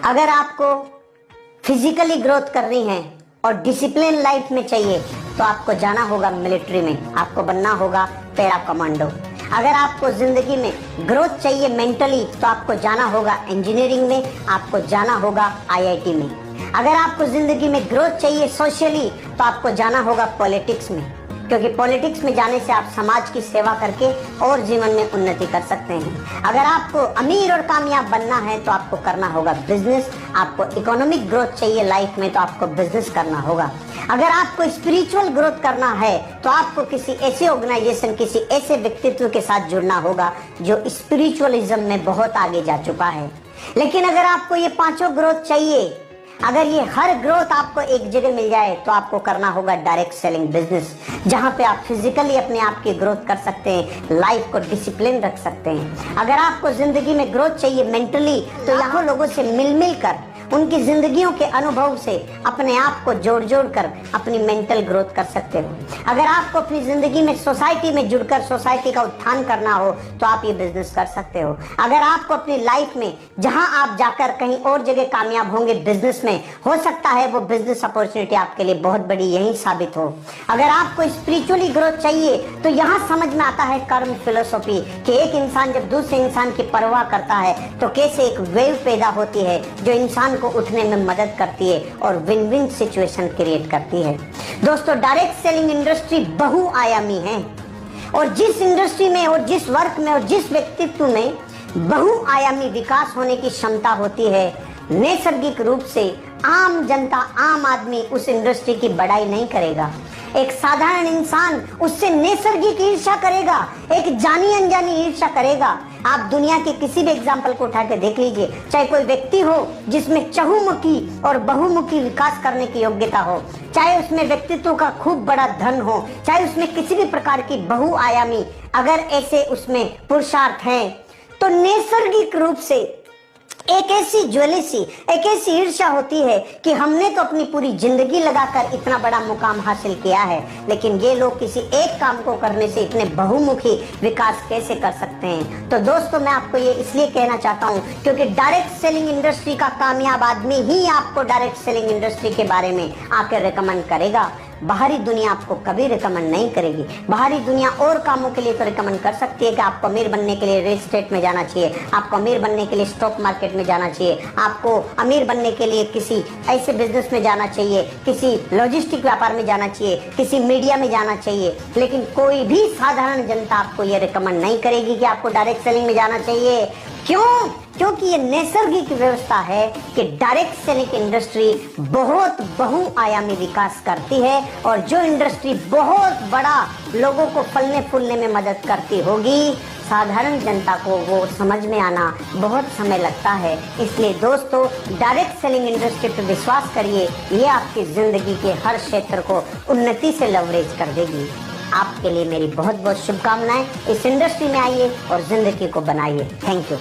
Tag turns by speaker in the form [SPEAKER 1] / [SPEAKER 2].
[SPEAKER 1] अगर आपको physically growth करनी है और डिसिप्लिन लाइफ में चाहिए तो आपको जाना होगा मिलिट्री में, आपको बनना होगा पैरा कमांडो। अगर आपको जिंदगी में ग्रोथ चाहिए मेंटली तो आपको जाना होगा इंजीनियरिंग में, आपको जाना होगा आईआईटी में। अगर आपको जिंदगी में ग्रोथ चाहिए सोशली तो आपको जाना होगा पॉलिटिक्स में, क्योंकि पॉलिटिक्स में जाने से आप समाज की सेवा करके और जीवन में उन्नति कर सकते हैं। अगर आपको अमीर और कामयाब बनना है तो आपको करना होगा बिजनेस। आपको इकोनॉमिक ग्रोथ चाहिए लाइफ में तो आपको बिजनेस करना होगा। अगर आपको स्पिरिचुअल ग्रोथ करना है तो आपको किसी ऐसे ऑर्गेनाइजेशन, किसी ऐसे व्यक्तित्व के साथ जुड़ना होगा जो स्पिरिचुअलिज्म में बहुत आगे जा चुका है। लेकिन अगर आपको ये पांचों ग्रोथ चाहिए, अगर ये हर ग्रोथ आपको एक जगह मिल जाए तो आपको करना होगा डायरेक्ट सेलिंग बिजनेस, जहां पे आप फिजिकली अपने आप की ग्रोथ कर सकते हैं, लाइफ को डिसिप्लिन रख सकते हैं। अगर आपको जिंदगी में ग्रोथ चाहिए मेंटली तो यहाँ लोगों से मिल मिल कर, उनकी जिंदगियों के अनुभव से अपने आप को जोड़ जोड़ कर अपनी मेंटल ग्रोथ कर सकते हो। अगर आपको अपनी जिंदगी में सोसाइटी में जुड़कर सोसाइटी का उत्थान करना हो तो आप ये बिजनेस कर सकते हो। अगर आपको अपनी लाइफ में जहां आप जाकर कहीं और जगह कामयाब होंगे बिजनेस में, हो सकता है वो बिजनेस अपॉर्चुनिटी आपके लिए बहुत बड़ी यही साबित हो। अगर आपको स्पिरिचुअली ग्रोथ चाहिए तो यहाँ समझ में आता है कर्म फिलोसॉफी कि एक इंसान जब दूसरे इंसान की परवाह करता है तो कैसे एक वेव पैदा होती है जो इंसान को उठने में मदद करती है और विन विन सिचुएशन क्रिएट करती है। दोस्तों, डायरेक्ट सेलिंग इंडस्ट्री बहुआयामी है और जिस इंडस्ट्री में और जिस वर्क में और जिस व्यक्तित्व में बहुआयामी विकास होने की क्षमता होती है, नैसर्गिक रूप से आम जनता, आम आदमी उस इंडस्ट्री की बड़ाई नहीं करेगा। एक साधारण इंसान उससे नैसर्गिक ईर्ष्या करेगा, एक जानी अनजानी ईर्ष्या करेगा। आप दुनिया के किसी भी एग्जाम्पल को उठा के देख लीजिए, चाहे कोई व्यक्ति हो जिसमें चहुमुखी और बहुमुखी विकास करने की योग्यता हो, चाहे उसमें व्यक्तित्व का खूब बड़ा धन हो, चाहे उसमें किसी भी प्रकार की बहुआयामी अगर ऐसे उसमें पुरुषार्थ हैं, तो नैसर्गिक रूप से एक ऐसी ज्वेलिसी, एक ऐसी ईर्ष्या होती है कि हमने तो अपनी पूरी जिंदगी लगाकर इतना बड़ा मुकाम हासिल किया है, लेकिन ये लोग किसी एक काम को करने से इतने बहुमुखी विकास कैसे कर सकते हैं। तो दोस्तों, मैं आपको ये इसलिए कहना चाहता हूँ क्योंकि डायरेक्ट सेलिंग इंडस्ट्री का कामयाब आदमी ही आपको डायरेक्ट सेलिंग इंडस्ट्री के बारे में आकर रिकमेंड करेगा। बाहरी दुनिया आपको कभी रिकमेंड नहीं करेगी। बाहरी दुनिया और कामों के लिए तो रिकमेंड कर सकती है कि आपको अमीर बनने के लिए रियल एस्टेट में जाना चाहिए, आपको अमीर बनने के लिए स्टॉक मार्केट में जाना चाहिए, आपको अमीर बनने के लिए किसी ऐसे बिजनेस में जाना चाहिए, किसी लॉजिस्टिक व्यापार में जाना चाहिए, किसी मीडिया में जाना चाहिए। लेकिन कोई भी साधारण जनता आपको ये रिकमेंड नहीं करेगी कि आपको डायरेक्ट सेलिंग में जाना चाहिए। क्यों? क्योंकि ये नैसर्गिक व्यवस्था है कि डायरेक्ट सेलिंग इंडस्ट्री बहुत बहुआयामी विकास करती है और जो इंडस्ट्री बहुत बड़ा लोगों को फलने फूलने में मदद करती होगी, साधारण जनता को वो समझ में आना बहुत समय लगता है। इसलिए दोस्तों, डायरेक्ट सेलिंग इंडस्ट्री पर विश्वास करिए, ये आपकी जिंदगी के हर क्षेत्र को उन्नति से लवरेज कर देगी। आपके लिए मेरी बहुत बहुत शुभकामनाएं। इस इंडस्ट्री में आइए और जिंदगी को बनाइए। Thank you.